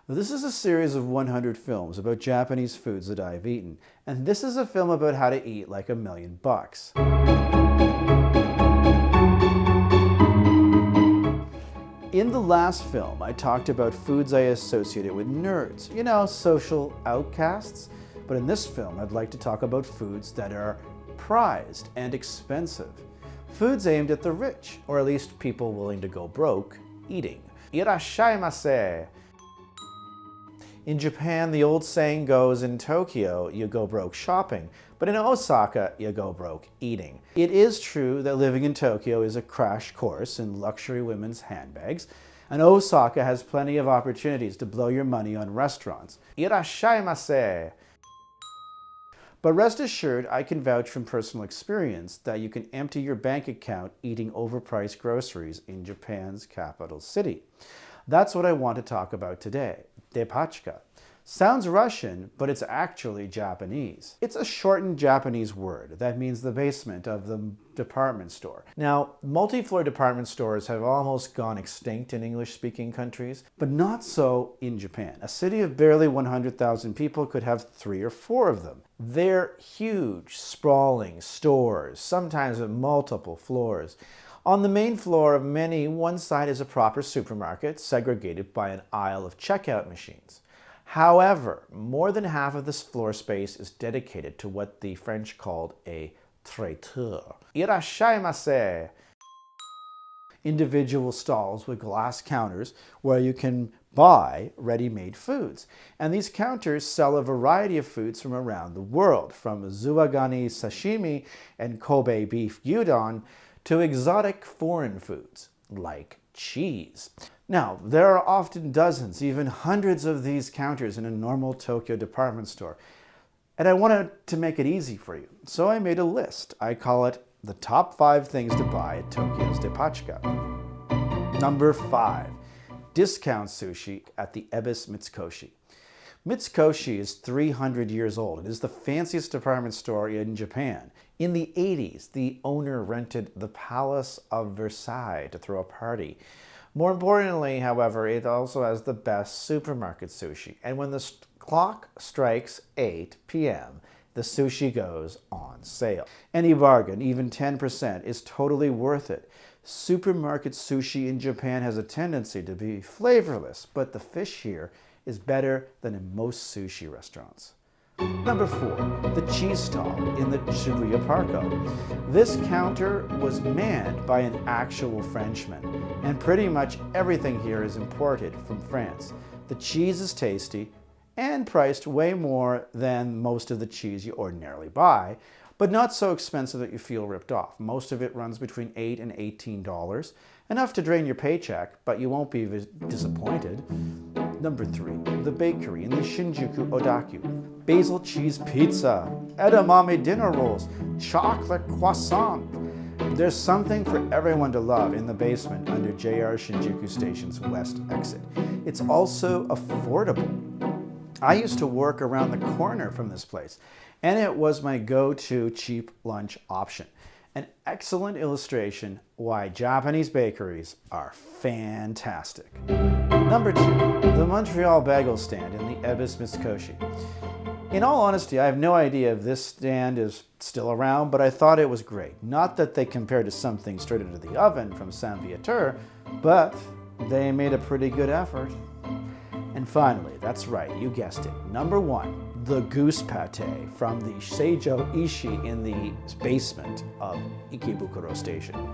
This is a series of 100 films about Japanese foods that I've eaten, and this is a film about how to eat like $1,000,000. In the last film, I talked about foods I associated with nerds, social outcasts. But in this film, I'd like to talk about foods that are prized and expensive. Foods aimed at the rich, or at least people willing to go broke eating. Irashaimase! In Japan, the old saying goes, in Tokyo, you go broke shopping, but in Osaka, you go broke eating. It is true that living in Tokyo is a crash course in luxury women's handbags, and Osaka has plenty of opportunities to blow your money on restaurants. Irashaimase! But rest assured, I can vouch from personal experience that you can empty your bank account eating overpriced groceries in Japan's capital city. That's what I want to talk about today. Appacha. Sounds Russian, but it's actually Japanese. It's a shortened Japanese word that means the basement of the department store. Now, multi-floor department stores have almost gone extinct in English-speaking countries, but not so in Japan. A city of barely 100,000 people could have 3 or 4 of them. They're huge, sprawling stores, sometimes with multiple floors. On the main floor of many, one side is a proper supermarket, segregated by an aisle of checkout machines. However, more than half of this floor space is dedicated to what the French called a traiteur. Irashaimase! Individual stalls with glass counters where you can buy ready-made foods. And these counters sell a variety of foods from around the world, from zuwagani sashimi and Kobe beef gyudon to exotic foreign foods like cheese. Now, there are often dozens, even hundreds of these counters in a normal Tokyo department store. And I wanted to make it easy for you, so I made a list. I call it the top 5 things to buy at Tokyo's Appacha. Number 5, discount sushi at the Ebis Mitsukoshi. Mitsukoshi is 300 years old. It is the fanciest department store in Japan. In the 80s, the owner rented the Palace of Versailles to throw a party. More importantly, however, it also has the best supermarket sushi. And when the clock strikes 8 p.m., the sushi goes on sale. Any bargain, even 10%, is totally worth it. Supermarket sushi in Japan has a tendency to be flavorless, but the fish here is better than in most sushi restaurants. Number 4, the cheese stall in the Shibuya Parko. This counter was manned by an actual Frenchman, and pretty much everything here is imported from France. The cheese is tasty and priced way more than most of the cheese you ordinarily buy, but not so expensive that you feel ripped off. Most of it runs between $8 and $18, enough to drain your paycheck, but you won't be disappointed. Number 3, the bakery in the Shinjuku Odaku. Basil cheese pizza, edamame dinner rolls, chocolate croissant. There's something for everyone to love in the basement under JR Shinjuku Station's west exit. It's also affordable. I used to work around the corner from this place, and it was my go-to cheap lunch option. An excellent illustration why Japanese bakeries are fantastic. Number 2, the Montreal bagel stand in the Ebis Mitsukoshi. In all honesty, I have no idea if this stand is still around, but I thought it was great. Not that they compared to something straight out of the oven from Saint Viateur, but they made a pretty good effort. And finally, that's right, you guessed it, number 1, the Goosepate from the Seijo Ishi in the basement of Ikebukuro Station.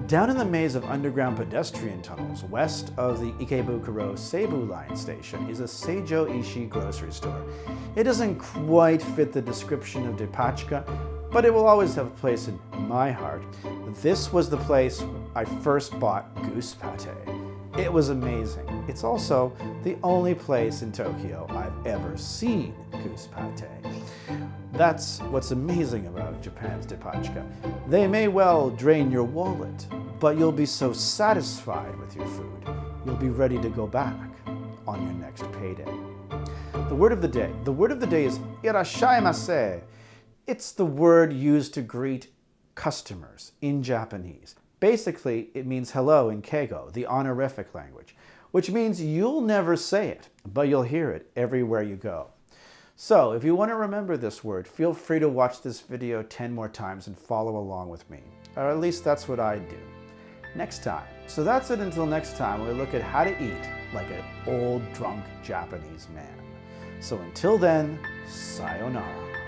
Down in the maze of underground pedestrian tunnels west of the Ikebukuro Seibu Line station is a Seijo Ishi grocery store. It doesn't quite fit the description of Appacha, but it will always have a place in my heart. This was the place I first bought Goosepate. It was amazing. It's also the only place in Tokyo I've ever seen Goosepate. That's what's amazing about Japan's Appacha. They may well drain your wallet, but you'll be so satisfied with your food, you'll be ready to go back on your next payday. The word of the day. The word of the day is irashaimase. It's the word used to greet customers in Japanese. Basically, it means hello in Keigo, the honorific language. which means you'll never say it, but you'll hear it everywhere you go. So if you want to remember this word, feel free to watch this video 10 more times and follow along with me. Or at least that's what I do. Next time. So that's it until next time, we look at how to eat like an old drunk Japanese man. So until then, sayonara.